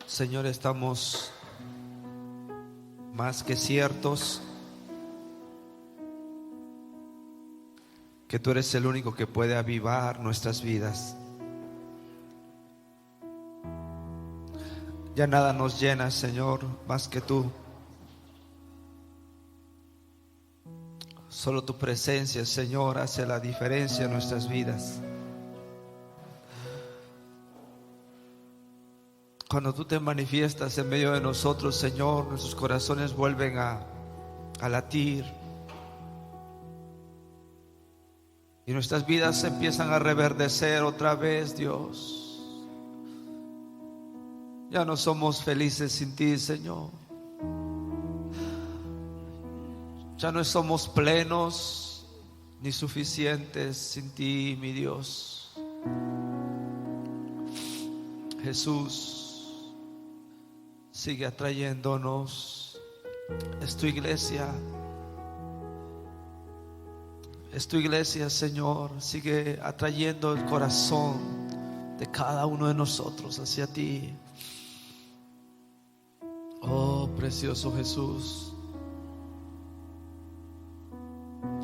Señor, estamos más que ciertos que tú eres el único que puede avivar nuestras vidas. Ya nada nos llena, Señor, más que tú. Solo tu presencia, Señor, hace la diferencia en nuestras vidas. Cuando tú te manifiestas en medio de nosotros, Señor, nuestros corazones vuelven a latir. Y nuestras vidas empiezan a reverdecer otra vez, Dios. Ya no somos felices sin ti, Señor. Ya no somos plenos ni suficientes sin ti, mi Dios. Jesús, sigue atrayéndonos. Es tu iglesia. Es tu iglesia, Señor. Sigue atrayendo el corazón de cada uno de nosotros hacia ti. Oh, precioso Jesús.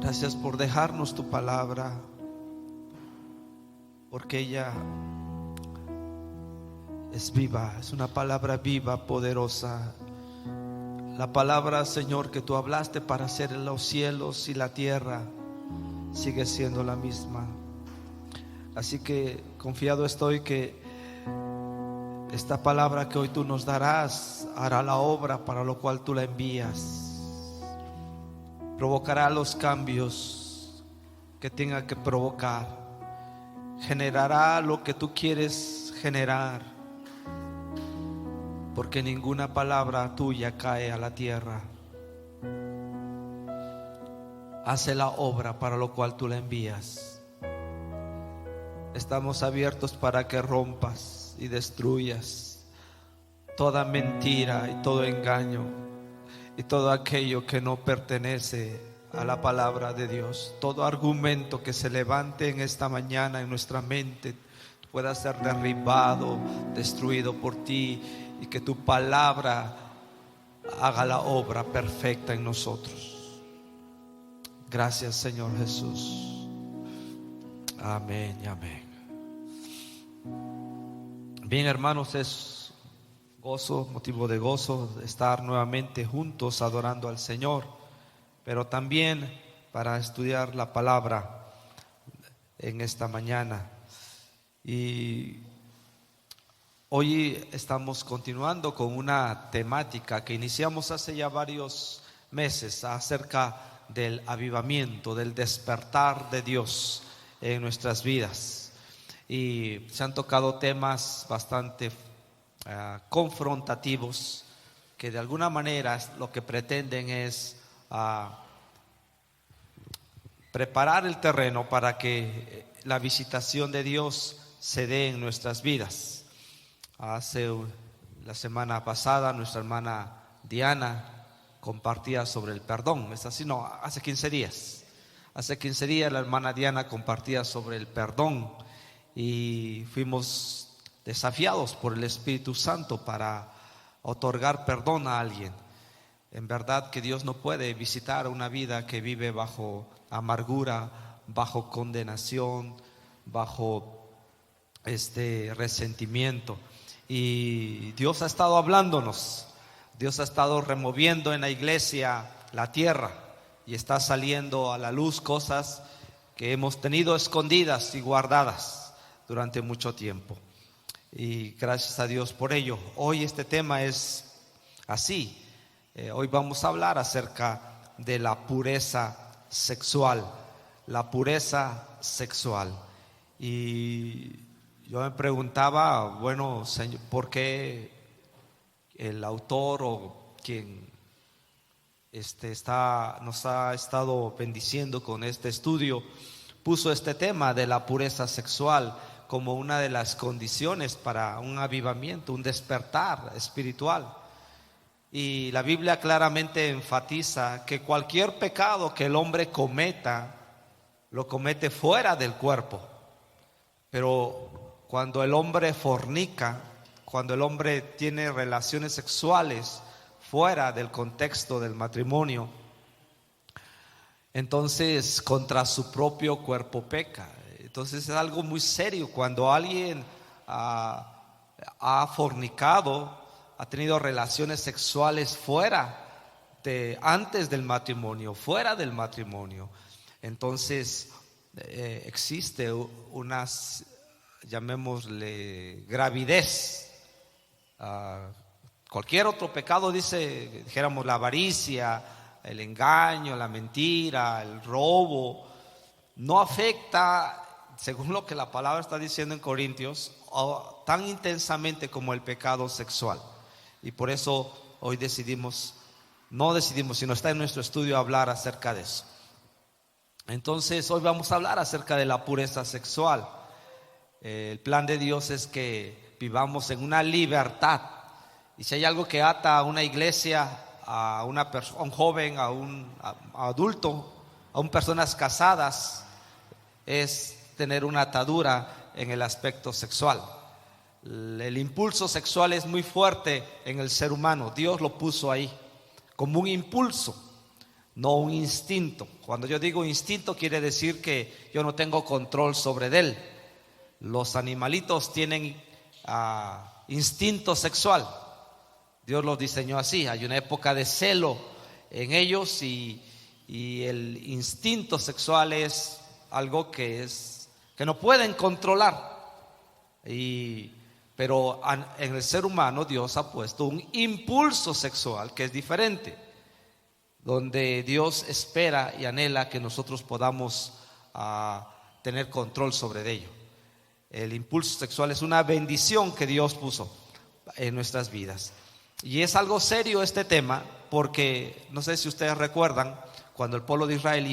Gracias por dejarnos tu palabra, porque ella es viva, es una palabra viva, poderosa. La palabra, Señor, que tú hablaste para hacer los cielos y la tierra, sigue siendo la misma. Así que confiado estoy que esta palabra que hoy tú nos darás hará la obra para lo cual tú la envías. Provocará los cambios que tenga que provocar. Generará lo que tú quieres generar. Porque ninguna palabra tuya cae a la tierra. Hace la obra para lo cual tú la envías. Estamos abiertos para que rompas y destruyas toda mentira y todo engaño y todo aquello que no pertenece a la palabra de Dios. Todo argumento que se levante en esta mañana en nuestra mente pueda ser derribado, destruido por ti, y que tu palabra haga la obra perfecta en nosotros. Gracias, Señor Jesús. Amén y amén. Bien, hermanos, es gozo, motivo de gozo estar nuevamente juntos adorando al Señor, pero también para estudiar la palabra en esta mañana. Y hoy estamos continuando con una temática que iniciamos hace ya varios meses acerca del avivamiento, del despertar de Dios en nuestras vidas. Y se han tocado temas bastante confrontativos que de alguna manera lo que pretenden es preparar el terreno para que la visitación de Dios se dé en nuestras vidas. Hace la semana pasada nuestra hermana Diana compartía sobre el perdón. ¿Es así? No, hace 15 días. Hace 15 días la hermana Diana compartía sobre el perdón y fuimos desafiados por el Espíritu Santo para otorgar perdón a alguien. En verdad que Dios no puede visitar una vida que vive bajo amargura, bajo condenación, bajo resentimiento. Y Dios ha estado hablándonos. Dios ha estado removiendo en la iglesia la tierra y está saliendo a la luz cosas que hemos tenido escondidas y guardadas durante mucho tiempo. Y gracias a Dios por ello. Hoy este tema es así. Hoy vamos a hablar acerca de la pureza sexual. La pureza sexual. Y yo me preguntaba, bueno, Señor, ¿por qué el autor o quien nos ha estado bendiciendo con este estudio puso este tema de la pureza sexual como una de las condiciones para un avivamiento, un despertar espiritual? Y la Biblia claramente enfatiza que cualquier pecado que el hombre cometa, lo comete fuera del cuerpo. Pero cuando el hombre fornica, cuando el hombre tiene relaciones sexuales fuera del contexto del matrimonio, entonces contra su propio cuerpo peca. Entonces es algo muy serio cuando alguien ha fornicado, ha tenido relaciones sexuales antes del matrimonio, fuera del matrimonio. Entonces existe unas, llamémosle, gravidez. Cualquier otro pecado, dijéramos la avaricia, el engaño, la mentira, el robo, no afecta, según lo que la palabra está diciendo en Corintios, tan intensamente como el pecado sexual. Y por eso hoy no decidimos, sino está en nuestro estudio hablar acerca de eso. Entonces hoy vamos a hablar acerca de la pureza sexual. El plan de Dios es que vivamos en una libertad. Y si hay algo que ata a una iglesia, a un joven, a un adulto, a personas casadas, es tener una atadura en el aspecto sexual. El impulso sexual es muy fuerte en el ser humano. Dios lo puso ahí como un impulso, no un instinto. Cuando yo digo instinto, quiere decir que yo no tengo control sobre él. Los animalitos tienen instinto sexual. Dios los diseñó así. Hay una época de celo en ellos y el instinto sexual es algo que no pueden controlar. Pero en el ser humano Dios ha puesto un impulso sexual que es diferente, donde Dios espera y anhela que nosotros podamos tener control sobre ello. El impulso sexual es una bendición que Dios puso en nuestras vidas. Y es algo serio este tema, porque no sé si ustedes recuerdan, cuando el pueblo de Israel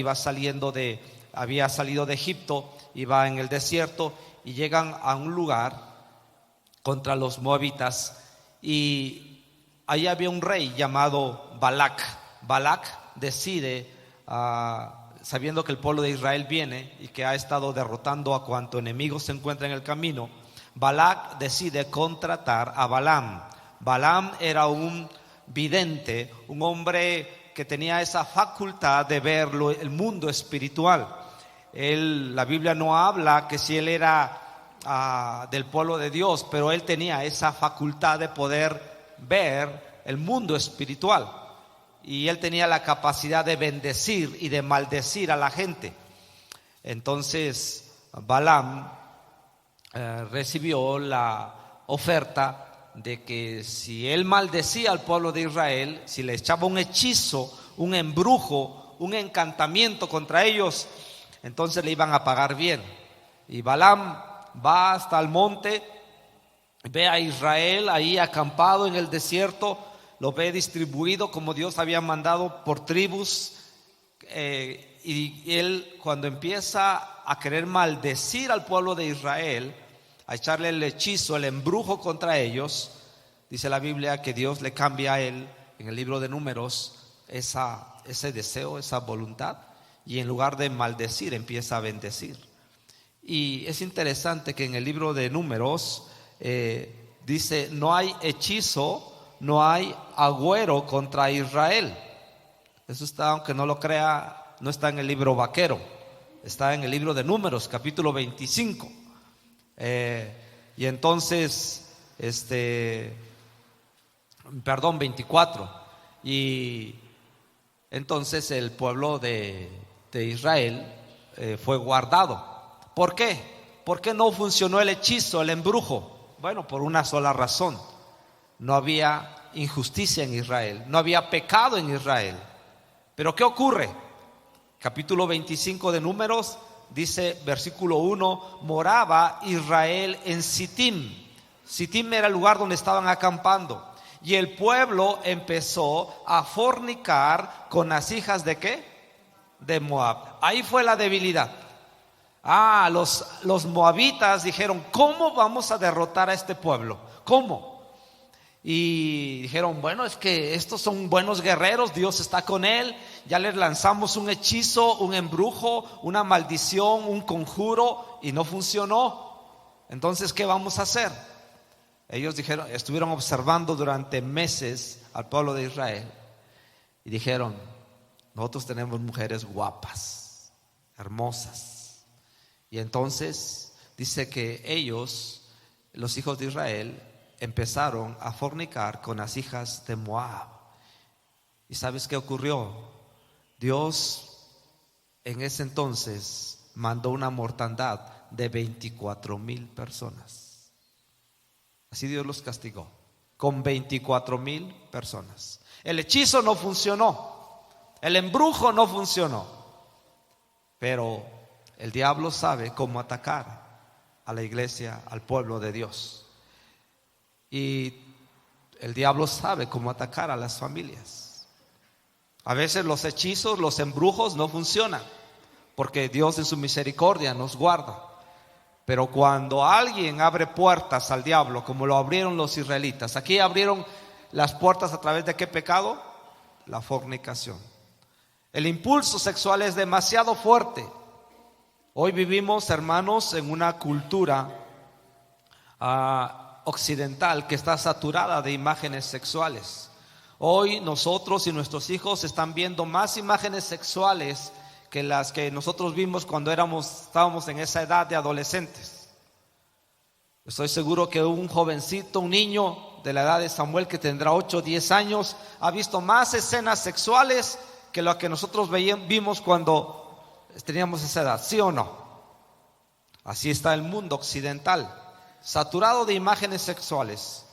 había salido de Egipto, iba en el desierto y llegan a un lugar contra los moabitas, y ahí había un rey llamado Balac. Balac decide, sabiendo que el pueblo de Israel viene y que ha estado derrotando a cuanto enemigo se encuentra en el camino, Balac decide contratar a Balaam. Balaam era un vidente, un hombre que tenía esa facultad de ver el mundo espiritual. La Biblia no habla que si él era del pueblo de Dios, pero él tenía esa facultad de poder ver el mundo espiritual, y él tenía la capacidad de bendecir y de maldecir a la gente. Entonces Balaam recibió la oferta de que si él maldecía al pueblo de Israel, si le echaba un hechizo, un embrujo, un encantamiento contra ellos, entonces le iban a pagar bien. Y Balaam va hasta el monte, ve a Israel ahí acampado en el desierto, lo ve distribuido como Dios había mandado por tribus, y él, cuando empieza a querer maldecir al pueblo de Israel, a echarle el hechizo, el embrujo contra ellos, dice la Biblia que Dios le cambia a él en el libro de Números ese deseo, esa voluntad, y en lugar de maldecir empieza a bendecir. Y es interesante que en el libro de Números dice: no hay hechizo, no hay agüero contra Israel. Eso está, aunque no lo crea, no está en el libro vaquero, está en el libro de Números, capítulo 25. Y entonces 24. Y entonces el pueblo de Israel fue guardado. ¿Por qué? ¿Por qué no funcionó el hechizo, el embrujo? Bueno, por una sola razón: no había injusticia en Israel, no había pecado en Israel. Pero ¿qué ocurre? Capítulo 25 de Números dice, versículo 1: moraba Israel en Sittim. Sittim era el lugar donde estaban acampando. Y el pueblo empezó a fornicar con las hijas ¿de qué? De Moab. Ahí fue la debilidad. Los moabitas dijeron: ¿cómo vamos a derrotar a este pueblo? ¿Cómo? Y dijeron: bueno, es que estos son buenos guerreros, Dios está con él. Ya les lanzamos un hechizo, un embrujo, una maldición, un conjuro, y no funcionó. Entonces, ¿qué vamos a hacer? Ellos estuvieron observando durante meses al pueblo de Israel y dijeron: nosotros tenemos mujeres guapas, hermosas. Y entonces dice que ellos, los hijos de Israel, empezaron a fornicar con las hijas de Moab. ¿Y sabes qué ocurrió? Dios en ese entonces mandó una mortandad de 24,000 personas. Así Dios los castigó, con 24,000 personas. El hechizo no funcionó, el embrujo no funcionó, pero el diablo sabe cómo atacar a la iglesia, al pueblo de Dios. Y el diablo sabe cómo atacar a las familias. A veces los hechizos, los embrujos no funcionan, porque Dios en su misericordia nos guarda. Pero cuando alguien abre puertas al diablo, como lo abrieron los israelitas, aquí abrieron las puertas a través de ¿qué pecado? La fornicación. El impulso sexual es demasiado fuerte. Hoy vivimos, hermanos, en una cultura occidental que está saturada de imágenes sexuales. Hoy nosotros y nuestros hijos están viendo más imágenes sexuales que las que nosotros vimos cuando estábamos en esa edad de adolescentes. Estoy seguro que un jovencito, un niño de la edad de Samuel, que tendrá 8 o 10 años, ha visto más escenas sexuales que lo que nosotros vimos cuando teníamos esa edad, ¿sí o no? Así está el mundo occidental, saturado de imágenes sexuales.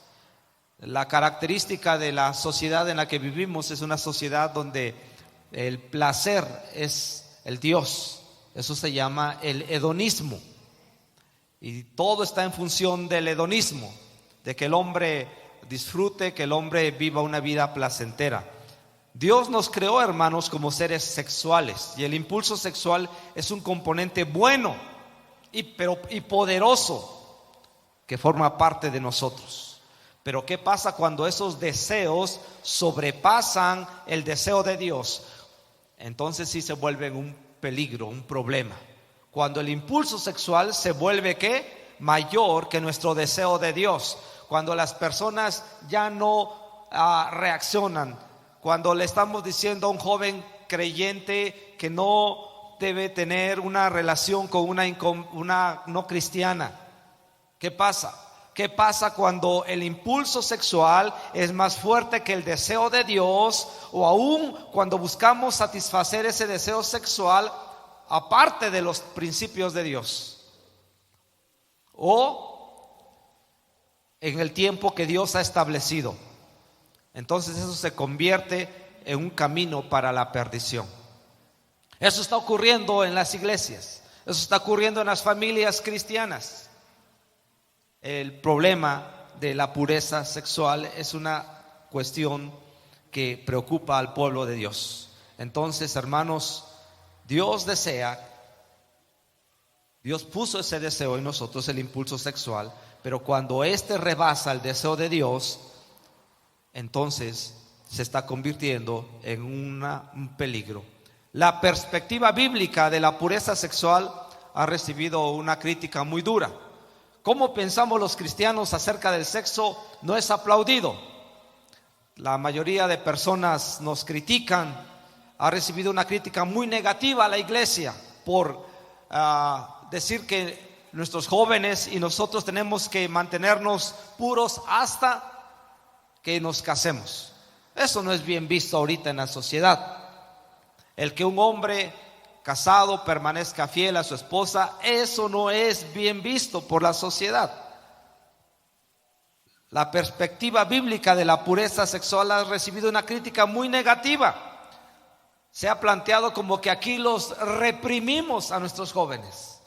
La característica de la sociedad en la que vivimos es una sociedad donde el placer es el Dios. Eso se llama el hedonismo. Y todo está en función del hedonismo, de que el hombre disfrute, que el hombre viva una vida placentera. Dios nos creó, hermanos, como seres sexuales, y el impulso sexual es un componente bueno y poderoso que forma parte de nosotros. Pero ¿qué pasa cuando esos deseos sobrepasan el deseo de Dios? Entonces sí se vuelven un peligro, un problema. Cuando el impulso sexual se vuelve ¿qué? Mayor que nuestro deseo de Dios. Cuando las personas ya no reaccionan. Cuando le estamos diciendo a un joven creyente que no debe tener una relación con una no cristiana. ¿Qué pasa? ¿Qué pasa cuando el impulso sexual es más fuerte que el deseo de Dios? O aún cuando buscamos satisfacer ese deseo sexual aparte de los principios de Dios, o en el tiempo que Dios ha establecido. Entonces eso se convierte en un camino para la perdición. Eso está ocurriendo en las iglesias, eso está ocurriendo en las familias cristianas. El problema de la pureza sexual es una cuestión que preocupa al pueblo de Dios. Entonces, hermanos, Dios puso ese deseo en nosotros, el impulso sexual, pero cuando éste rebasa el deseo de Dios, entonces se está convirtiendo en un peligro. La perspectiva bíblica de la pureza sexual ha recibido una crítica muy dura. ¿Cómo pensamos los cristianos acerca del sexo? No es aplaudido. La mayoría de personas nos critican. Ha recibido una crítica muy negativa a la iglesia por decir que nuestros jóvenes y nosotros tenemos que mantenernos puros hasta que nos casemos. Eso no es bien visto ahorita en la sociedad. El que un hombre casado permanezca fiel a su esposa, eso no es bien visto por la sociedad. La perspectiva bíblica de la pureza sexual ha recibido una crítica muy negativa. Se ha planteado como que aquí los reprimimos a nuestros jóvenes.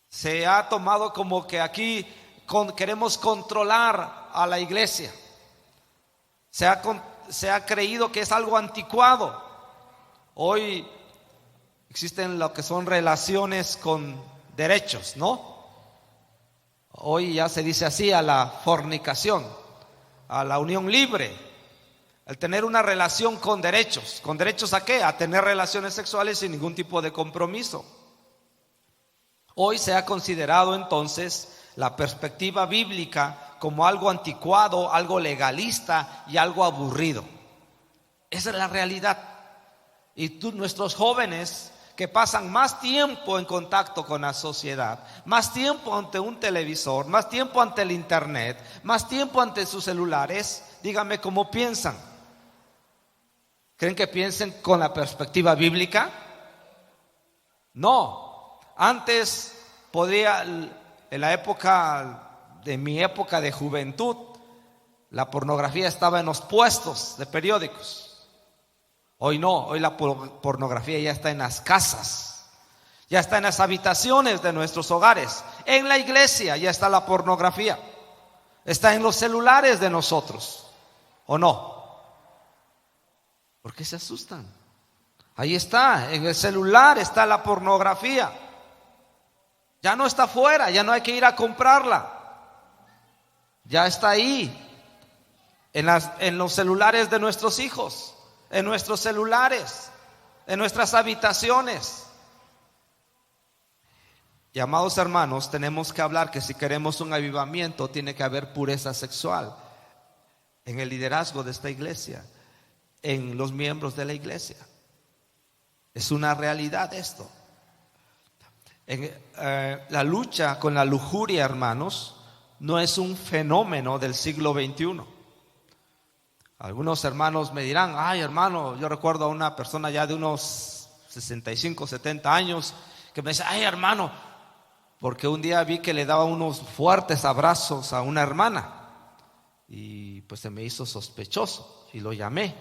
Se ha tomado como que aquí queremos controlar a la iglesia. Se ha creído que es algo anticuado. Hoy existen lo que son relaciones con derechos, ¿no? Hoy ya se dice así a la fornicación, a la unión libre. El tener una relación con derechos. ¿Con derechos a qué? A tener relaciones sexuales sin ningún tipo de compromiso. Hoy se ha considerado entonces la perspectiva bíblica como algo anticuado, algo legalista y algo aburrido. Esa es la realidad. Y nuestros jóvenes que pasan más tiempo en contacto con la sociedad, más tiempo ante un televisor, más tiempo ante el internet, más tiempo ante sus celulares, díganme cómo piensan. ¿Creen que piensen con la perspectiva bíblica? No. Antes en la época de mi época de juventud, la pornografía estaba en los puestos de periódicos. Hoy no, hoy la pornografía ya está en las casas, ya está en las habitaciones de nuestros hogares. En la iglesia ya está la pornografía, está en los celulares de nosotros, ¿o no? ¿Por qué se asustan? Ahí está, en el celular está la pornografía. Ya no está afuera, ya no hay que ir a comprarla. Ya está ahí, en los celulares de nuestros hijos, en nuestros celulares, en nuestras habitaciones. Y amados hermanos, tenemos que hablar que si queremos un avivamiento, tiene que haber pureza sexual en el liderazgo de esta iglesia, en los miembros de la iglesia. Es una realidad esto. La lucha con la lujuria, hermanos, no es un fenómeno del siglo XXI. Algunos hermanos me dirán: ay, hermano, yo recuerdo a una persona ya de unos 65, 70 años que me dice: ay, hermano, porque un día vi que le daba unos fuertes abrazos a una hermana y pues se me hizo sospechoso y lo llamé.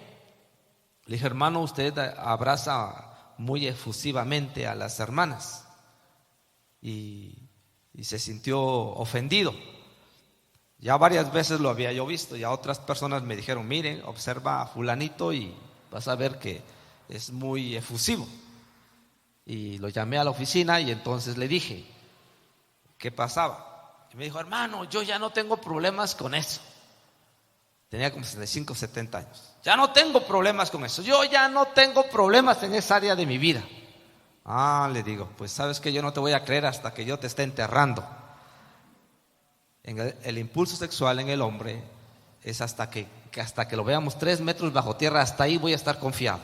Le dije: hermano, usted abraza muy efusivamente a las hermanas. Y se sintió ofendido. Ya varias veces lo había yo visto, ya otras personas me dijeron: miren, observa a fulanito y vas a ver que es muy efusivo. Y lo llamé a la oficina y entonces le dije qué pasaba. Y me dijo: hermano, yo ya no tengo problemas con eso. Tenía como 65, 70 años. Ya no tengo problemas con eso. Yo ya no tengo problemas en esa área de mi vida. Ah, le digo, pues sabes que yo no te voy a creer hasta que yo te esté enterrando. El impulso sexual en el hombre es hasta que lo veamos 3 metros bajo tierra, hasta ahí voy a estar confiado.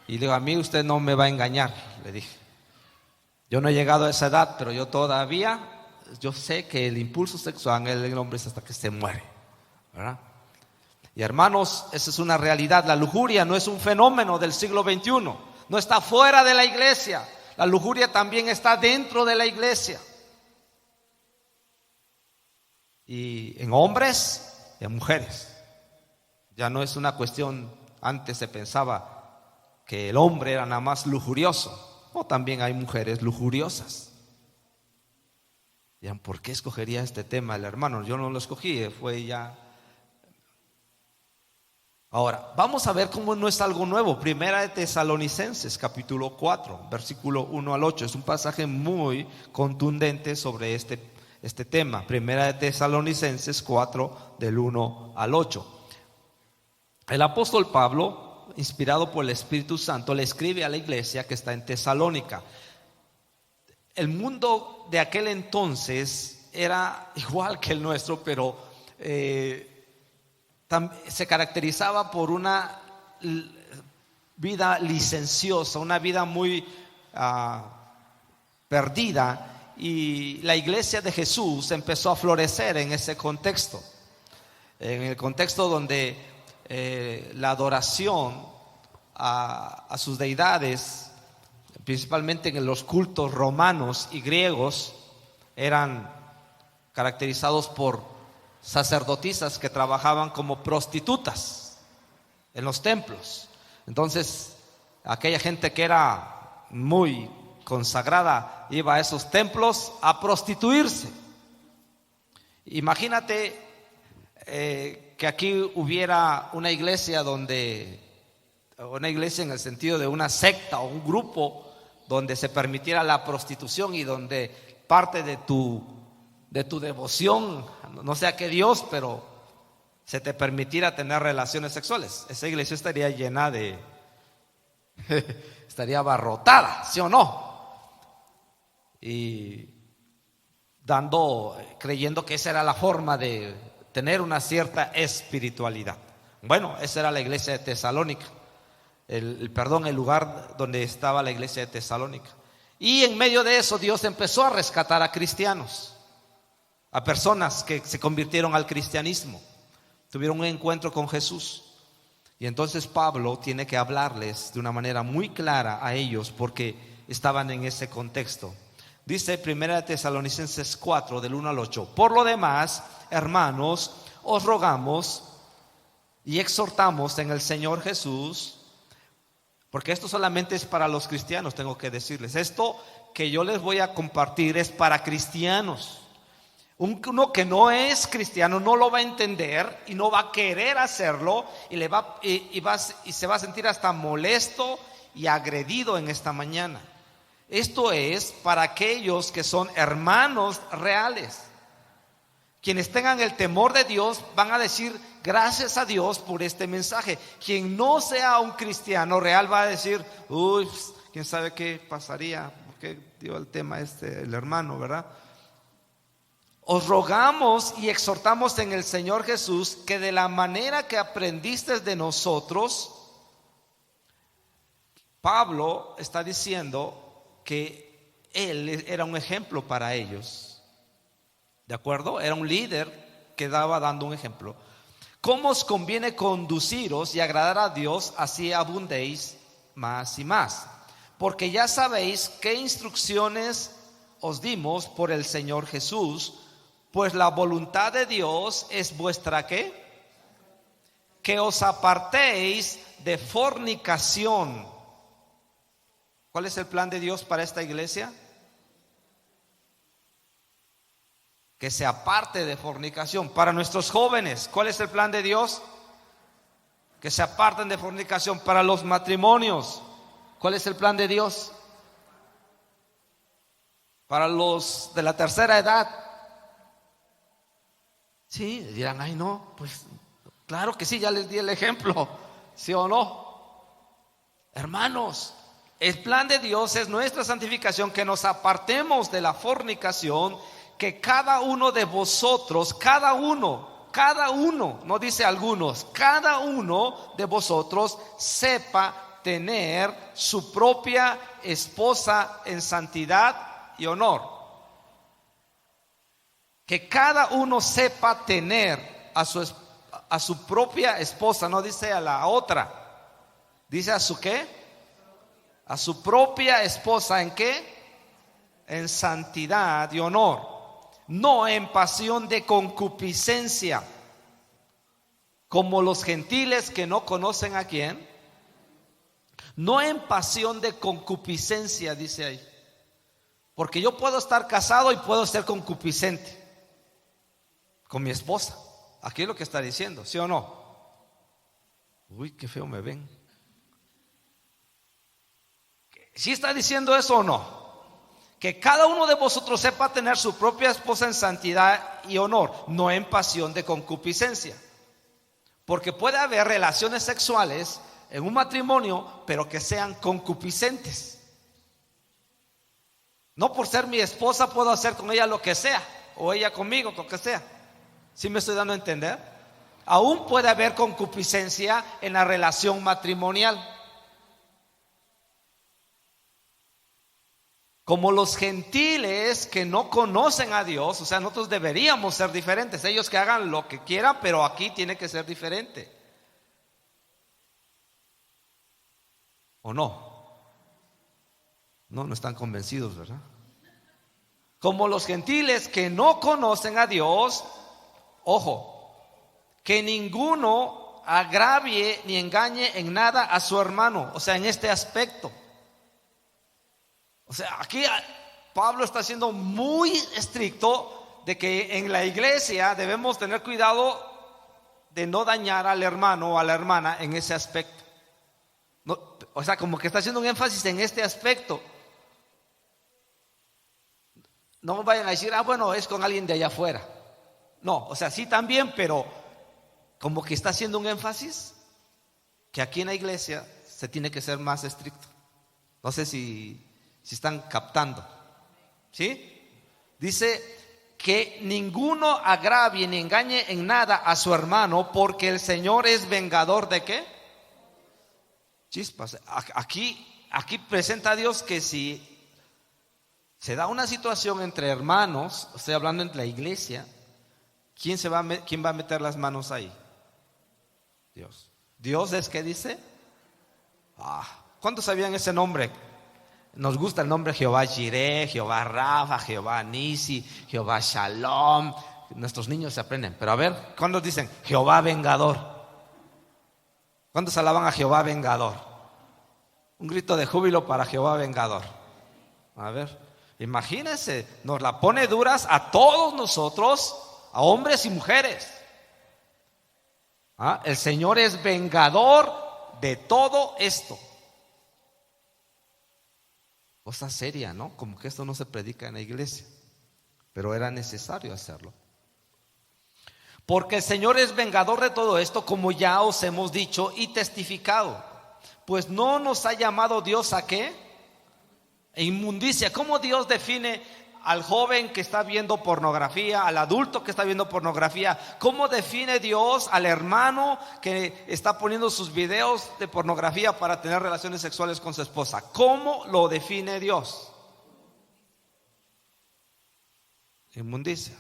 Y le digo: a mí usted no me va a engañar, le dije. Yo no he llegado a esa edad, pero yo sé que el impulso sexual en el hombre es hasta que se muere, ¿verdad? Y hermanos, esa es una realidad. La lujuria no es un fenómeno del siglo XXI, no está fuera de la iglesia. La lujuria también está dentro de la iglesia. Y en hombres y en mujeres. Ya no es una cuestión, antes se pensaba que el hombre era nada más lujurioso. O también hay mujeres lujuriosas. Dirán: ¿por qué escogería este tema el hermano? Yo no lo escogí, fue ya. Ahora, vamos a ver cómo no es algo nuevo. Primera de Tesalonicenses, capítulo 4, versículo 1 al 8. Es un pasaje muy contundente sobre este tema. Primera de Tesalonicenses 4, del 1 al 8. El apóstol Pablo, inspirado por el Espíritu Santo, le escribe a la iglesia que está en Tesalónica. El mundo de aquel entonces era igual que el nuestro, pero se caracterizaba por una vida licenciosa, una vida muy perdida. Y la iglesia de Jesús empezó a florecer en ese contexto, en el contexto donde la adoración a sus deidades, principalmente en los cultos romanos y griegos, eran caracterizados por sacerdotisas que trabajaban como prostitutas en los templos. Entonces, aquella gente que era muy consagrada iba a esos templos a prostituirse. Imagínate que aquí hubiera una iglesia en el sentido de una secta o un grupo donde se permitiera la prostitución y donde parte de tu devoción, no sé a qué Dios, pero se te permitiera tener relaciones sexuales. Esa iglesia estaría llena estaría abarrotada, ¿sí o no? Y creyendo que esa era la forma de tener una cierta espiritualidad. Bueno, esa era la iglesia de Tesalónica, el lugar donde estaba la iglesia de Tesalónica. Y en medio de eso Dios empezó a rescatar a cristianos, a personas que se convirtieron al cristianismo, tuvieron un encuentro con Jesús. Y entonces Pablo tiene que hablarles de una manera muy clara a ellos porque estaban en ese contexto. Dice 1 Tesalonicenses 4 del 1 al 8: por lo demás, hermanos, os rogamos y exhortamos en el Señor Jesús, porque esto solamente es para los cristianos, tengo que decirles, esto que yo les voy a compartir es para cristianos. Uno que no es cristiano no lo va a entender y no va a querer hacerlo y se va a sentir hasta molesto y agredido en esta mañana. Esto es para aquellos que son hermanos reales. Quienes tengan el temor de Dios van a decir gracias a Dios por este mensaje. Quien no sea un cristiano real va a decir, uy, quién sabe qué pasaría, porque dio el tema el hermano, ¿verdad? Os rogamos y exhortamos en el Señor Jesús que de la manera que aprendiste de nosotros. Pablo está diciendo que él era un ejemplo para ellos. ¿De acuerdo? Era un líder que dando un ejemplo. ¿Cómo os conviene conduciros y agradar a Dios? Así abundéis más y más. Porque ya sabéis qué instrucciones os dimos por el Señor Jesús. Pues la voluntad de Dios es vuestra ¿qué? Que os apartéis de fornicación. ¿Cuál es el plan de Dios para esta iglesia? Que se aparte de fornicación. Para nuestros jóvenes, ¿cuál es el plan de Dios? Que se aparten de fornicación. Para los matrimonios, ¿cuál es el plan de Dios? Para los de la tercera edad. Sí, dirán, ay no, pues claro que sí, ya les di el ejemplo, ¿sí o no? Hermanos, el plan de Dios es nuestra santificación, que nos apartemos de la fornicación, que cada uno de vosotros, cada uno, no dice algunos, cada uno de vosotros sepa tener su propia esposa en santidad y honor. Que cada uno sepa tener a su propia esposa, no dice a la otra, dice a su ¿qué? A su propia esposa, ¿en qué? En santidad y honor, no en pasión de concupiscencia, como los gentiles que no conocen a quién. No en pasión de concupiscencia, dice ahí, porque yo puedo estar casado y puedo ser concupiscente con mi esposa. Aquí es lo que está diciendo, ¿sí o no? Uy, qué feo me ven. ¿Sí está diciendo eso o no? Que cada uno de vosotros sepa tener su propia esposa en santidad y honor, no en pasión de concupiscencia. Porque puede haber relaciones sexuales en un matrimonio, pero que sean concupiscentes. No por ser mi esposa puedo hacer con ella lo que sea, o ella conmigo lo que sea. ¿Sí me estoy dando a entender? Aún puede haber concupiscencia en la relación matrimonial. Como los gentiles que no conocen a Dios, o sea, nosotros deberíamos ser diferentes. Ellos que hagan lo que quieran, pero aquí tiene que ser diferente. ¿O no? No están convencidos, ¿verdad? Como los gentiles que no conocen a Dios. Ojo, que ninguno agravie ni engañe en nada a su hermano, o sea, en este aspecto. O sea, aquí Pablo está siendo muy estricto de que en la iglesia debemos tener cuidado de no dañar al hermano o a la hermana en ese aspecto. No, o sea, como que está haciendo un énfasis en este aspecto. No vayan a decir, bueno, es con alguien de allá afuera. No, o sea, sí también, pero como que está haciendo un énfasis que aquí en la iglesia se tiene que ser más estricto. No sé si están captando. ¿Sí? Dice que ninguno agravie ni engañe en nada a su hermano, porque el Señor es vengador ¿de qué? Chispas. Aquí presenta a Dios que si se da una situación entre hermanos, estoy hablando entre la iglesia, ¿quién va a meter las manos ahí? Dios. ¿Dios es qué dice? ¿Cuántos sabían ese nombre? Nos gusta el nombre Jehová Jireh, Jehová Rafa, Jehová Nisi, Jehová Shalom. Nuestros niños se aprenden. Pero a ver, ¿cuántos dicen Jehová vengador? ¿Cuántos alaban a Jehová vengador? Un grito de júbilo para Jehová vengador. A ver, imagínense, nos la pone duras a todos nosotros, a hombres y mujeres. El Señor es vengador de todo esto. Cosa seria, ¿no? Como que esto no se predica en la iglesia, pero era necesario hacerlo. Porque el Señor es vengador de todo esto, como ya os hemos dicho y testificado. Pues no nos ha llamado Dios ¿a qué? Inmundicia. ¿Cómo Dios define al joven que está viendo pornografía, al adulto que está viendo pornografía? ¿Cómo define Dios al hermano que está poniendo sus videos de pornografía para tener relaciones sexuales con su esposa? ¿Cómo lo define Dios? Inmundicia.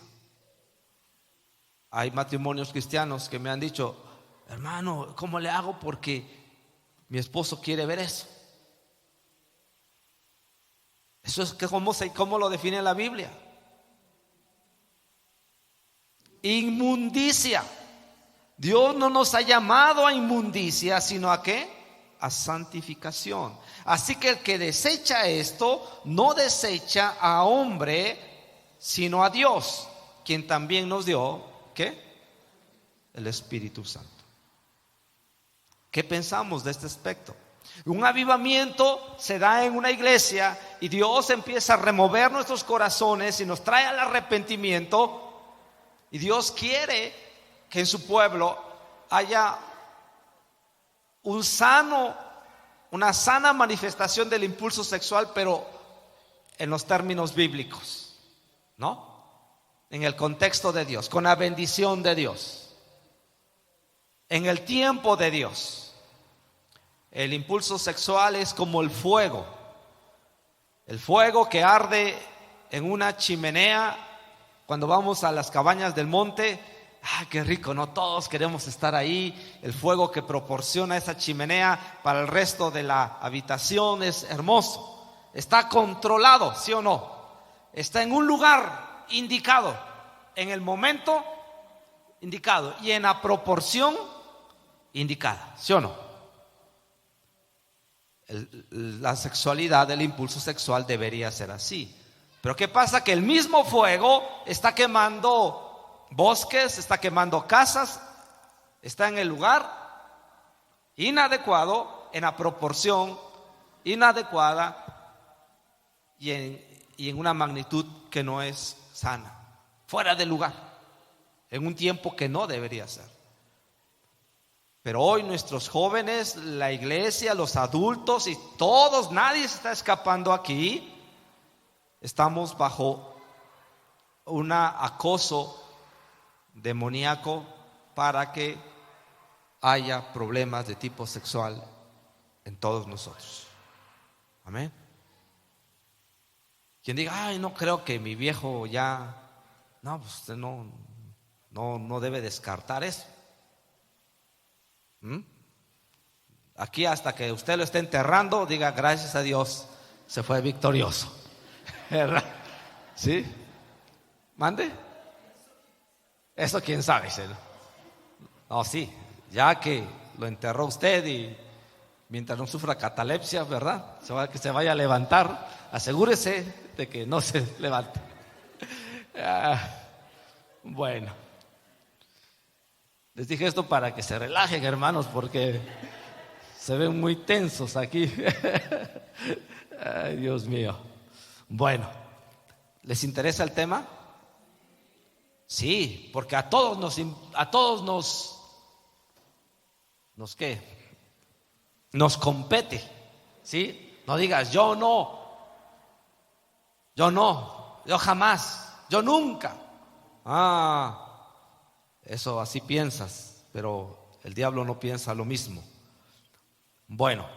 Hay matrimonios cristianos que me han dicho: hermano, ¿cómo le hago? Porque mi esposo quiere ver eso. Eso es que ¿cómo lo define la Biblia? Inmundicia. Dios no nos ha llamado a inmundicia, sino ¿a qué? A santificación. Así que el que desecha esto, no desecha a hombre, sino a Dios, quien también nos dio, ¿qué? El Espíritu Santo. ¿Qué pensamos de este aspecto? Un avivamiento se da en una iglesia y Dios empieza a remover nuestros corazones y nos trae al arrepentimiento, y Dios quiere que en su pueblo haya una sana manifestación del impulso sexual, pero en los términos bíblicos, ¿no? En el contexto de Dios, con la bendición de Dios, en el tiempo de Dios. El impulso sexual es como el fuego que arde en una chimenea cuando vamos a las cabañas del monte. Qué rico, ¿no? Todos queremos estar ahí. El fuego que proporciona esa chimenea para el resto de la habitación es hermoso. Está controlado, ¿sí o no? Está en un lugar indicado, en el momento indicado y en la proporción indicada, ¿sí o no? La sexualidad, el impulso sexual debería ser así. Pero ¿qué pasa? Que el mismo fuego está quemando bosques, está quemando casas, está en el lugar inadecuado, en la proporción inadecuada y en una magnitud que no es sana, fuera de lugar, en un tiempo que no debería ser. Pero hoy nuestros jóvenes, la iglesia, los adultos y todos, nadie se está escapando aquí. Estamos bajo un acoso demoníaco para que haya problemas de tipo sexual en todos nosotros. Amén. Quien diga: ay, no creo que mi viejo ya. No, pues usted no debe descartar eso. Aquí hasta que usted lo esté enterrando, diga: gracias a Dios, se fue victorioso. ¿Verdad? ¿Sí? ¿Mande? Eso quién sabe. No, sí, ya que lo enterró usted y mientras no sufra catalepsia, ¿verdad? Que se vaya a levantar, asegúrese de que no se levante. Bueno, les dije esto para que se relajen, hermanos, porque se ven muy tensos aquí. Ay, Dios mío. Bueno, ¿les interesa el tema? Sí, porque a todos nos ¿qué? Nos compete, ¿sí? No digas: yo no, yo jamás, yo nunca. Ah, eso así piensas, pero el diablo no piensa lo mismo. Bueno,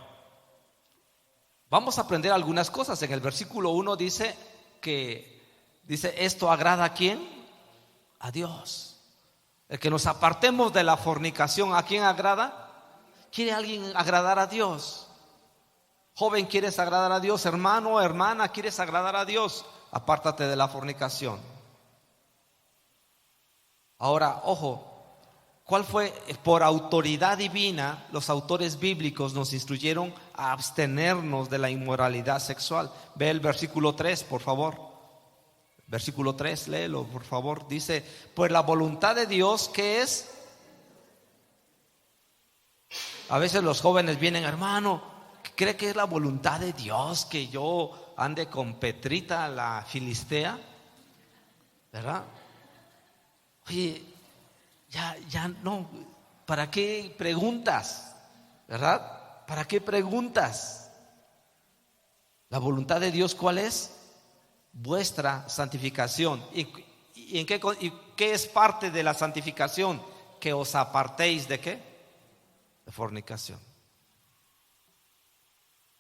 vamos a aprender algunas cosas. En el versículo 1 dice ¿esto agrada a quién? A Dios. El que nos apartemos de la fornicación, ¿a quién agrada? ¿Quiere alguien agradar a Dios? Joven, ¿quieres agradar a Dios? Hermano, hermana, ¿quieres agradar a Dios? Apártate de la fornicación. Ahora, ojo, ¿cuál fue? Por autoridad divina, los autores bíblicos nos instruyeron a abstenernos de la inmoralidad sexual. Ve el versículo 3, por favor. Versículo 3, léelo, por favor. Dice, pues la voluntad de Dios, ¿qué es? A veces los jóvenes vienen, hermano, ¿cree que es la voluntad de Dios que yo ande con Petrita, la filistea? ¿Verdad? Oye, ya no, ¿para qué preguntas? ¿Verdad? ¿Para qué preguntas? La voluntad de Dios, ¿cuál es? Vuestra santificación. ¿Y qué es parte de la santificación? Que os apartéis ¿de qué? De fornicación.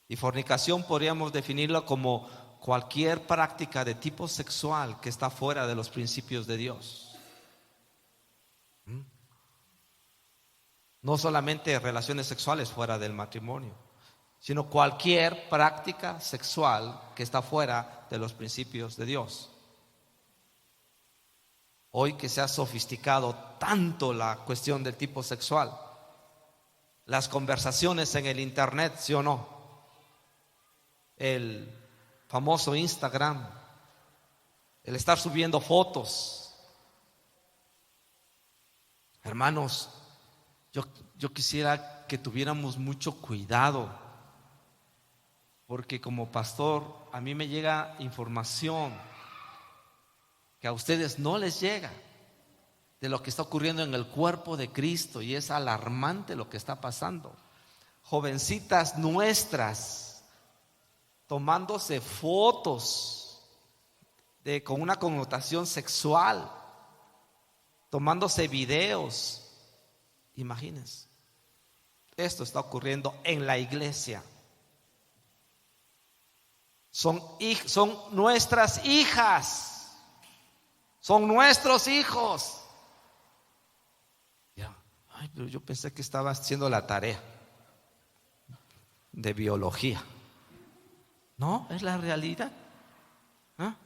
Y fornicación podríamos definirla como cualquier práctica de tipo sexual que está fuera de los principios de Dios. No solamente relaciones sexuales fuera del matrimonio, sino cualquier práctica sexual que está fuera de los principios de Dios. Hoy que se ha sofisticado tanto la cuestión del tipo sexual, las conversaciones en el internet, ¿sí o no? El famoso Instagram, el estar subiendo fotos. Hermanos, yo quisiera que tuviéramos mucho cuidado, porque como pastor a mí me llega información que a ustedes no les llega de lo que está ocurriendo en el cuerpo de Cristo, y es alarmante lo que está pasando. Jovencitas nuestras tomándose fotos con una connotación sexual, tomándose videos. Imagínense, esto está ocurriendo en la iglesia. Son nuestras hijas, son nuestros hijos. Ay, pero yo pensé que estaba haciendo la tarea de biología. No, es la realidad. ¿Ah?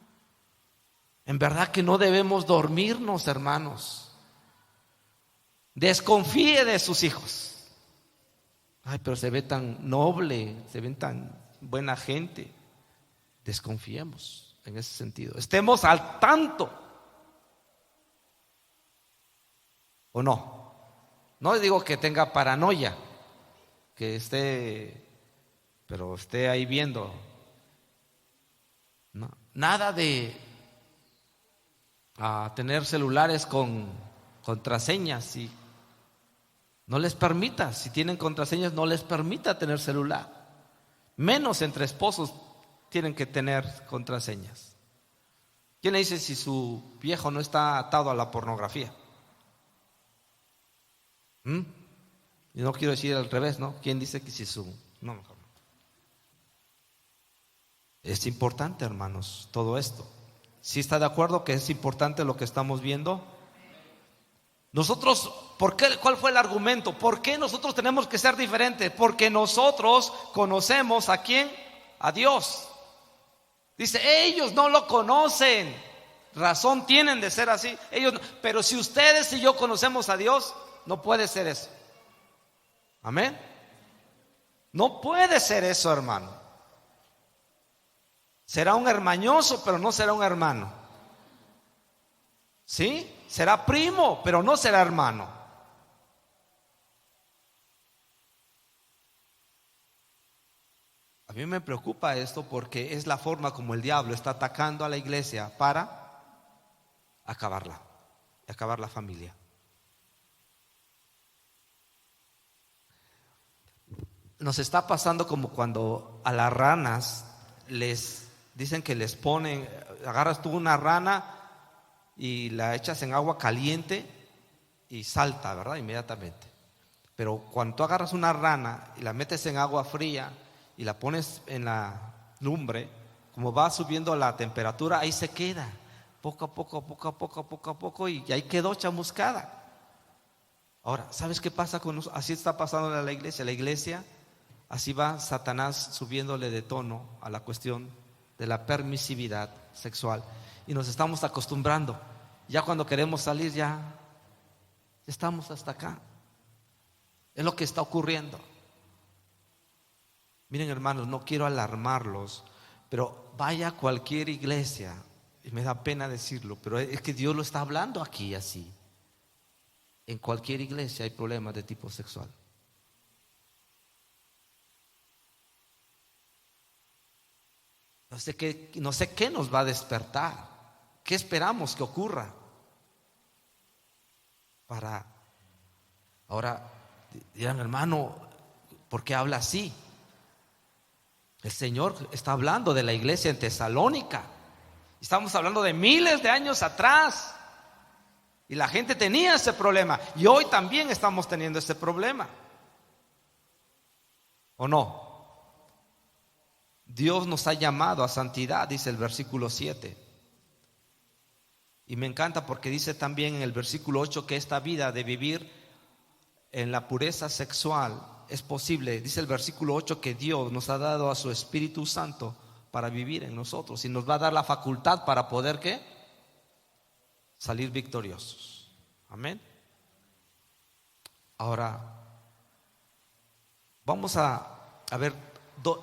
En verdad que no debemos dormirnos, hermanos. Desconfíe de sus hijos. Ay, pero se ve tan noble, se ven tan buena gente. Desconfiemos en ese sentido. Estemos al tanto. ¿O no? No digo que tenga paranoia, que pero esté ahí viendo. No, nada de tener celulares con contraseñas. Y no les permita, si tienen contraseñas, no les permita tener celular. Menos entre esposos tienen que tener contraseñas. ¿Quién le dice si su viejo no está atado a la pornografía? Y no quiero decir al revés, ¿no? ¿Quién dice que si no, mejor no. Es importante, hermanos, todo esto. ¿Sí está de acuerdo que es importante lo que estamos viendo? Nosotros, ¿cuál fue el argumento? ¿Por qué nosotros tenemos que ser diferentes? Porque nosotros conocemos ¿a quién? A Dios. Dice, ellos no lo conocen. Razón tienen de ser así. Pero si ustedes y yo conocemos a Dios, no puede ser eso. Amén. No puede ser eso, hermano. Será un hermañoso, pero no será un hermano. ¿Sí? Será primo, pero no será hermano. A mí me preocupa esto porque es la forma como el diablo está atacando a la iglesia para acabar la familia. Nos está pasando como cuando a las ranas les dicen que les ponen, agarras tú una rana y la echas en agua caliente y salta, ¿verdad? Inmediatamente. Pero cuando tú agarras una rana y la metes en agua fría y la pones en la lumbre, como va subiendo la temperatura, ahí se queda, poco a poco, poco a poco, poco a poco, y ahí quedó chamuscada. Ahora, ¿sabes qué pasa con nosotros? Así está pasando en la iglesia. La iglesia, así va Satanás subiéndole de tono a la cuestión de la permisividad sexual. Y nos estamos acostumbrando. Ya cuando queremos salir, ya estamos hasta acá. Es lo que está ocurriendo. Miren, hermanos, no quiero alarmarlos, pero vaya a cualquier iglesia, y me da pena decirlo, pero es que Dios lo está hablando aquí así. En cualquier iglesia hay problemas de tipo sexual. No sé qué nos va a despertar. ¿Qué esperamos que ocurra? Ahora dirán, hermano, ¿por qué habla así? El Señor está hablando de la iglesia en Tesalónica. Estamos hablando de miles de años atrás. Y la gente tenía ese problema. Y hoy también estamos teniendo ese problema. ¿O no? Dios nos ha llamado a santidad, dice el versículo 7. Y me encanta porque dice también en el versículo 8 que esta vida de vivir en la pureza sexual es posible. Dice el versículo 8 que Dios nos ha dado a su Espíritu Santo para vivir en nosotros. Y nos va a dar la facultad para poder, ¿qué? Salir victoriosos. Amén. Ahora vamos a ver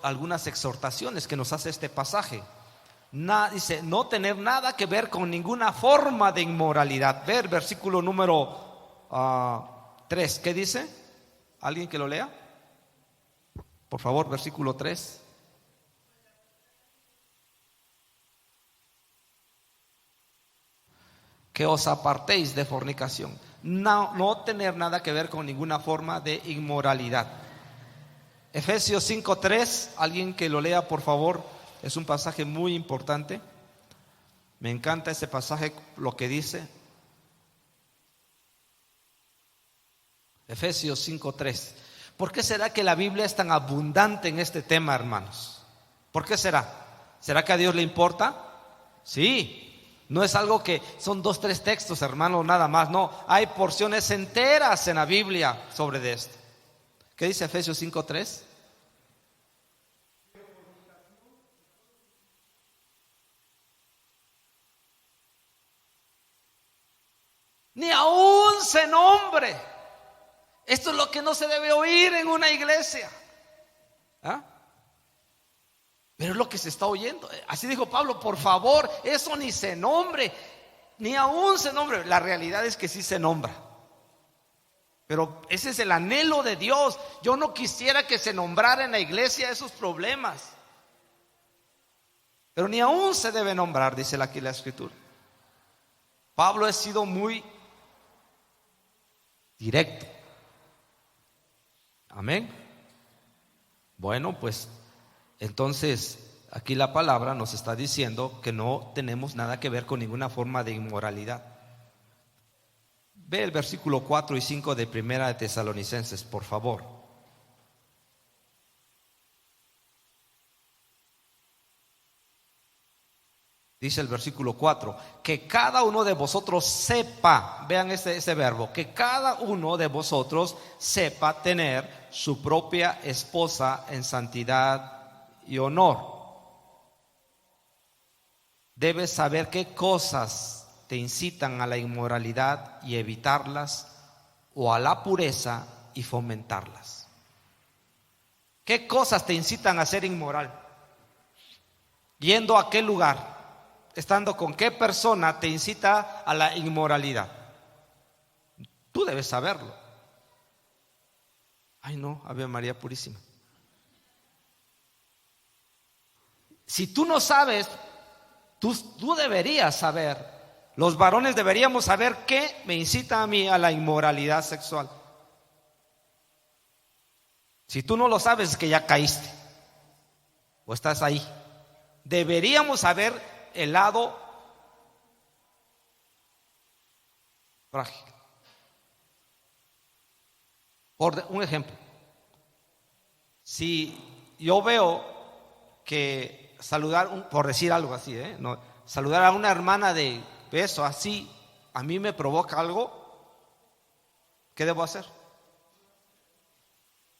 algunas exhortaciones que nos hace este pasaje. Dice, no tener nada que ver con ninguna forma de inmoralidad. Ver versículo número 3. ¿Qué dice? ¿Alguien que lo lea? Por favor, versículo 3. Que os apartéis de fornicación. No tener nada que ver con ninguna forma de inmoralidad. Efesios 5:3, alguien que lo lea por favor, es un pasaje muy importante. Me encanta ese pasaje, lo que dice. Efesios 5:3. ¿Por qué será que la Biblia es tan abundante en este tema, hermanos? ¿Por qué será? ¿Será que a Dios le importa? Sí. No es algo que son 2, 3 textos, hermano, nada más. No, hay porciones enteras en la Biblia sobre esto. ¿Qué dice Efesios 5:3? Ni aún se nombre. Esto es lo que no se debe oír en una iglesia. ¿Ah? Pero es lo que se está oyendo. Así dijo Pablo, por favor, eso ni se nombre, ni aún se nombre. La realidad es que sí se nombra. Pero ese es el anhelo de Dios. Yo no quisiera que se nombrara en la iglesia esos problemas. Pero ni aún se debe nombrar, dice aquí la escritura. Pablo ha sido muy directo. Amén. Bueno, pues entonces aquí la palabra nos está diciendo que no tenemos nada que ver con ninguna forma de inmoralidad. Ve el versículo 4 y 5 de Primera de Tesalonicenses, por favor. Dice el versículo 4, que cada uno de vosotros sepa, vean ese verbo, que cada uno de vosotros sepa tener su propia esposa en santidad y honor. Debes saber qué cosas te incitan a la inmoralidad y evitarlas, o a la pureza y fomentarlas. ¿Qué cosas te incitan a ser inmoral? ¿Yendo a qué lugar? ¿Estando con qué persona te incita a la inmoralidad? Tú debes saberlo. Ay no, Ave María Purísima. Si tú no sabes, tú deberías saber. Los varones deberíamos saber qué me incita a mí a la inmoralidad sexual. Si tú no lo sabes, es que ya caíste o estás ahí. Deberíamos saber el lado frágil. Por un ejemplo, si yo veo que saludar, por decir algo así, no, saludar a una hermana de beso así, a mí me provoca algo, ¿qué debo hacer?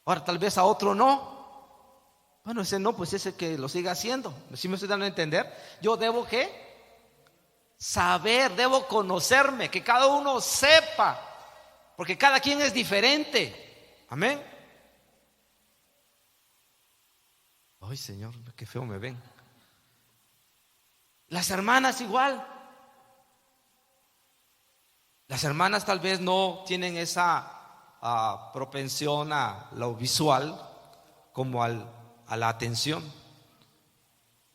Ahora, tal vez a otro no. Bueno, ese no, pues ese que lo siga haciendo. ¿Sí me estoy dando a entender? Yo debo ¿qué? Saber, debo conocerme, que cada uno sepa, porque cada quien es diferente. Amén. Ay, Señor, qué feo me ven. Las hermanas igual. Las hermanas tal vez no tienen esa propensión a lo visual como a la atención.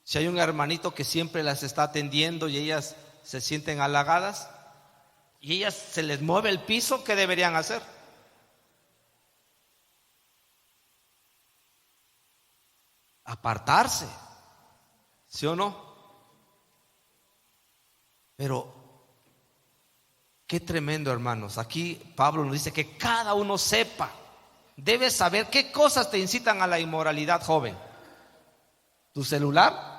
Si hay un hermanito que siempre las está atendiendo y ellas se sienten halagadas y ellas se les mueve el piso, ¿qué deberían hacer? Apartarse, ¿sí o no? Pero qué tremendo, hermanos. Aquí Pablo nos dice que cada uno sepa. Debes saber qué cosas te incitan a la inmoralidad, joven. ¿Tu celular?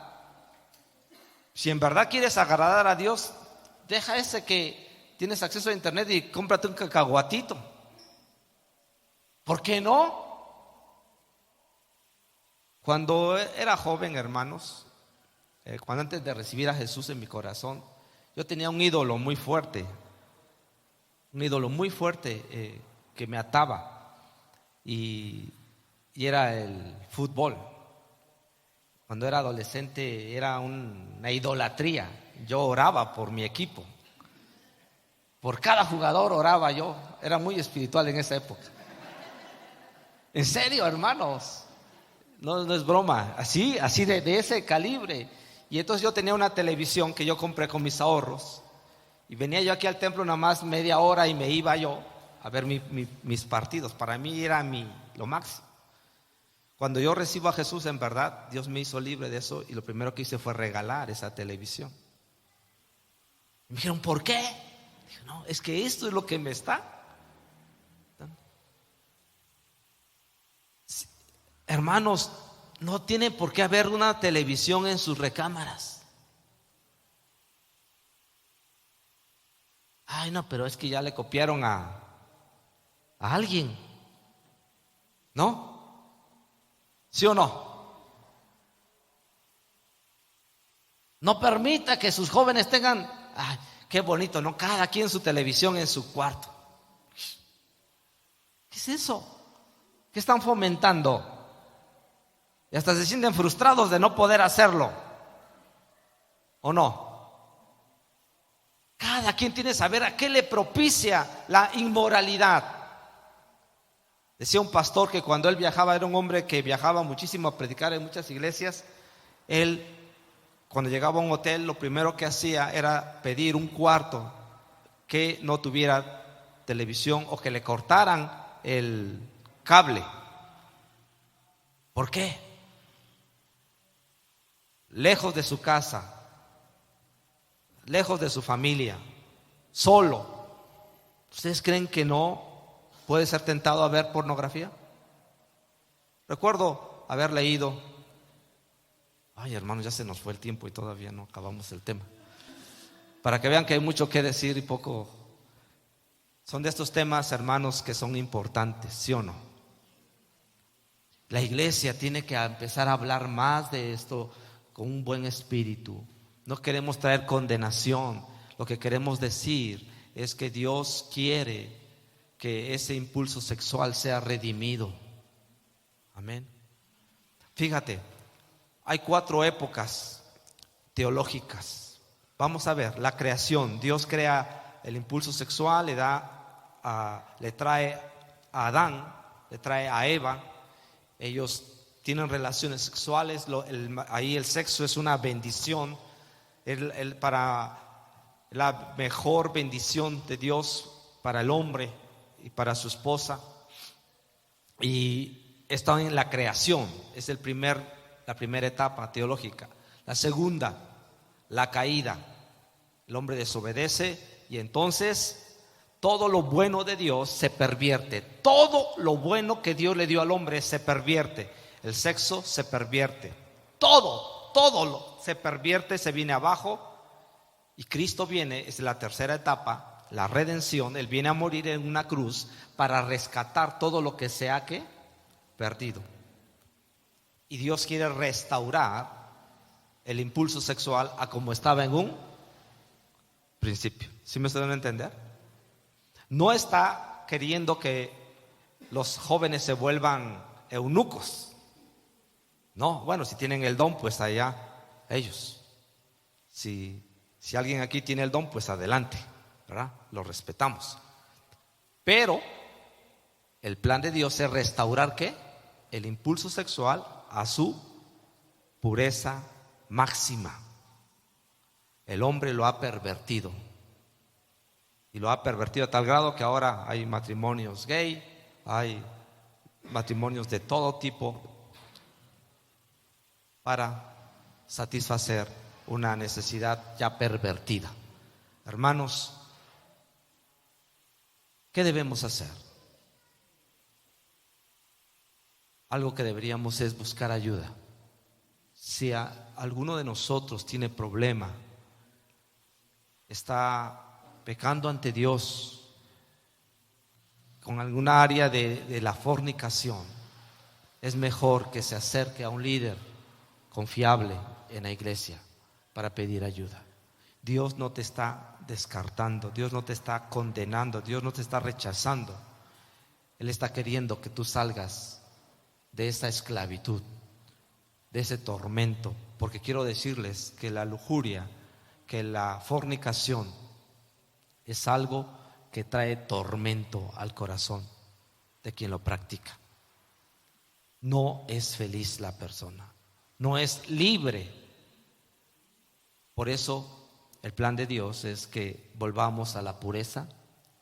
Si en verdad quieres agradar a Dios, deja ese que tienes acceso a internet y cómprate un cacahuatito. ¿Por qué no? Cuando era joven, hermanos, cuando antes de recibir a Jesús en mi corazón, yo tenía un ídolo muy fuerte. Que me ataba y era el fútbol. Cuando era adolescente era una idolatría. Yo oraba por mi equipo, por cada jugador oraba yo. Era muy espiritual en esa época. En serio, hermanos, no es broma. Así de ese calibre. Y entonces yo tenía una televisión que yo compré con mis ahorros. Y venía yo aquí al templo nada más media hora y me iba yo a ver mis partidos. Para mí era lo máximo. Cuando yo recibo a Jesús, en verdad, Dios me hizo libre de eso y lo primero que hice fue regalar esa televisión. Me dijeron, ¿por qué? Dije, no, es que esto es lo que me está. Hermanos, no tiene por qué haber una televisión en sus recámaras. Ay, no, pero es que ya le copiaron a alguien, ¿no? ¿Sí o no? No permita que sus jóvenes tengan, ay, qué bonito, ¿no? Cada quien su televisión en su cuarto. ¿Qué es eso? ¿Qué están fomentando? Y hasta se sienten frustrados de no poder hacerlo, ¿o no? Cada quien tiene que saber a qué le propicia la inmoralidad. Decía un pastor que cuando él viajaba, era un hombre que viajaba muchísimo a predicar en muchas iglesias. Él, cuando llegaba a un hotel, lo primero que hacía era pedir un cuarto que no tuviera televisión o que le cortaran el cable. ¿Por qué? Lejos de su casa, lejos de su familia, solo. ¿Ustedes creen que no puede ser tentado a ver pornografía? Recuerdo haber leído, ay, hermanos, ya se nos fue el tiempo y todavía no acabamos el tema. Para que vean que hay mucho que decir y poco. Son de estos temas, hermanos, que son importantes, ¿sí o no? La iglesia tiene que empezar a hablar más de esto con un buen espíritu. No queremos traer condenación. Lo que queremos decir es que Dios quiere que ese impulso sexual sea redimido. Amén. Fíjate, hay 4 épocas teológicas. Vamos a ver, la creación. Dios crea el impulso sexual, le trae a Adán, le trae a Eva. Ellos tienen relaciones sexuales. Ahí el sexo es una bendición. Para la mejor bendición de Dios para el hombre y para su esposa. Y está en la creación. Es la primera etapa teológica. La segunda, la caída. El hombre desobedece y entonces todo lo bueno de Dios se pervierte. Todo lo bueno que Dios le dio al hombre se pervierte. El sexo se pervierte. Todo se pervierte, se viene abajo. Y Cristo viene, es la tercera etapa, la redención. Él viene a morir en una cruz para rescatar todo lo que se ha perdido. Y Dios quiere restaurar el impulso sexual a como estaba en un principio. ¿Sí me están a entender? No está queriendo que los jóvenes se vuelvan eunucos. No, bueno, si tienen el don, pues allá ellos. Si alguien aquí tiene el don, pues adelante, ¿verdad? Lo respetamos. Pero el plan de Dios es restaurar ¿qué? El impulso sexual a su pureza máxima. El hombre lo ha pervertido. Y lo ha pervertido a tal grado que ahora hay matrimonios gay, hay matrimonios de todo tipo para satisfacer una necesidad ya pervertida. Hermanos, ¿qué debemos hacer? Algo que deberíamos es buscar ayuda. Si alguno de nosotros tiene problema, está pecando ante Dios con alguna área de la fornicación, es mejor que se acerque a un líder confiable en la iglesia para pedir ayuda. Dios no te está descartando, Dios no te está condenando, Dios no te está rechazando. Él está queriendo que tú salgas de esa esclavitud, de ese tormento, porque quiero decirles que la lujuria, que la fornicación es algo que trae tormento al corazón de quien lo practica. No es feliz la persona, no es libre. Por eso el plan de Dios es que volvamos a la pureza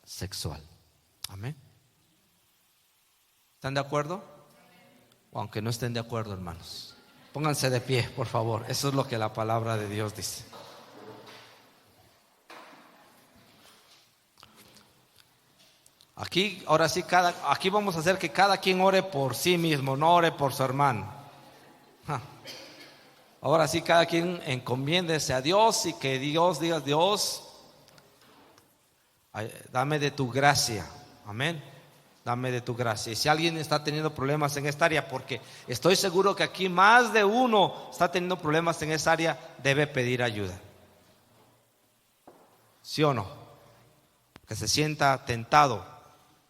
sexual. Amén. ¿Están de acuerdo? O aunque no estén de acuerdo, hermanos, pónganse de pie, por favor. Eso es lo que la palabra de Dios dice. Aquí, ahora sí, aquí vamos a hacer que cada quien ore por sí mismo, no ore por su hermano. Ahora sí, cada quien encomiéndese a Dios y que Dios diga: Dios, dame de tu gracia. Amén. Dame de tu gracia. Y si alguien está teniendo problemas en esta área, porque estoy seguro que aquí más de uno está teniendo problemas en esa área, debe pedir ayuda. ¿Sí o no? Que se sienta tentado,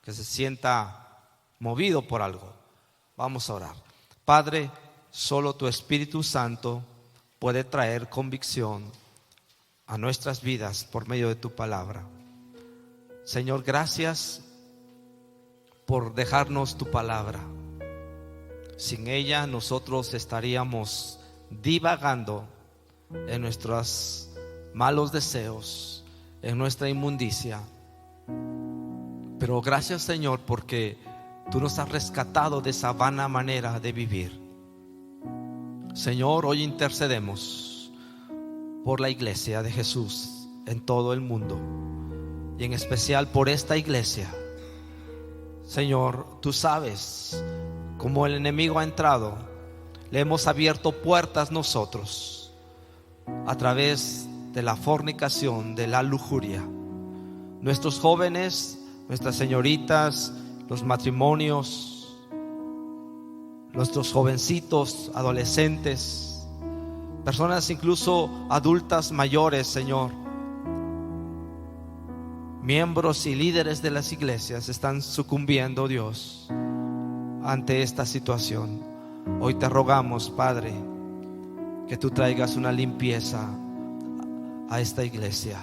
que se sienta movido por algo. Vamos a orar. Padre, solo tu Espíritu Santo puede traer convicción a nuestras vidas por medio de tu palabra. Señor, gracias por dejarnos tu palabra. Sin ella nosotros estaríamos divagando en nuestros malos deseos, en nuestra inmundicia. Pero gracias, Señor, porque tú nos has rescatado de esa vana manera de vivir. Señor, hoy intercedemos por la iglesia de Jesús en todo el mundo y en especial por esta iglesia. Señor, tú sabes cómo el enemigo ha entrado. Le hemos abierto puertas nosotros a través de la fornicación, de la lujuria. Nuestros jóvenes, nuestras señoritas, los matrimonios, nuestros jovencitos, adolescentes, personas incluso adultas mayores, Señor, miembros y líderes de las iglesias están sucumbiendo, Dios, ante esta situación. Hoy te rogamos, Padre, que tú traigas una limpieza a esta iglesia.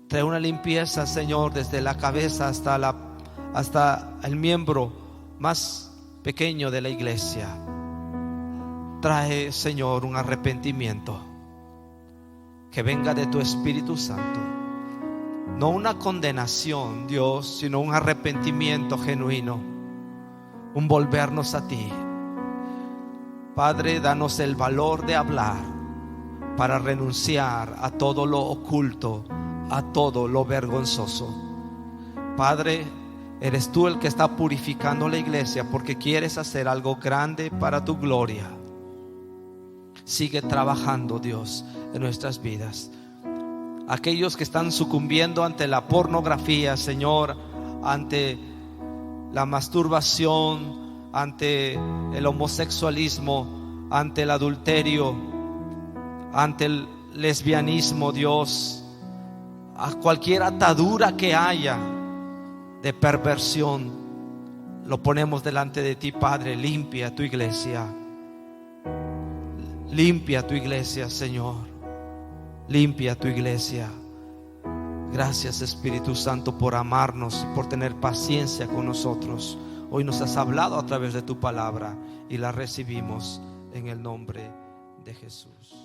Trae una limpieza, Señor, desde la cabeza hasta el miembro más pequeño de la iglesia. Trae, Señor, un arrepentimiento que venga de tu Espíritu Santo. No una condenación, Dios, sino un arrepentimiento genuino, un volvernos a ti. Padre, danos el valor de hablar para renunciar a todo lo oculto, a todo lo vergonzoso. Padre, eres tú el que está purificando la iglesia porque quieres hacer algo grande para tu gloria. Sigue trabajando, Dios, en nuestras vidas. Aquellos que están sucumbiendo ante la pornografía, Señor, ante la masturbación, ante el homosexualismo, ante el adulterio, ante el lesbianismo, Dios, a cualquier atadura que haya de perversión, lo ponemos delante de ti, Padre. Limpia tu iglesia. Limpia tu iglesia, Señor. Limpia tu iglesia. Gracias, Espíritu Santo, por amarnos y por tener paciencia con nosotros. Hoy nos has hablado a través de tu palabra y la recibimos en el nombre de Jesús.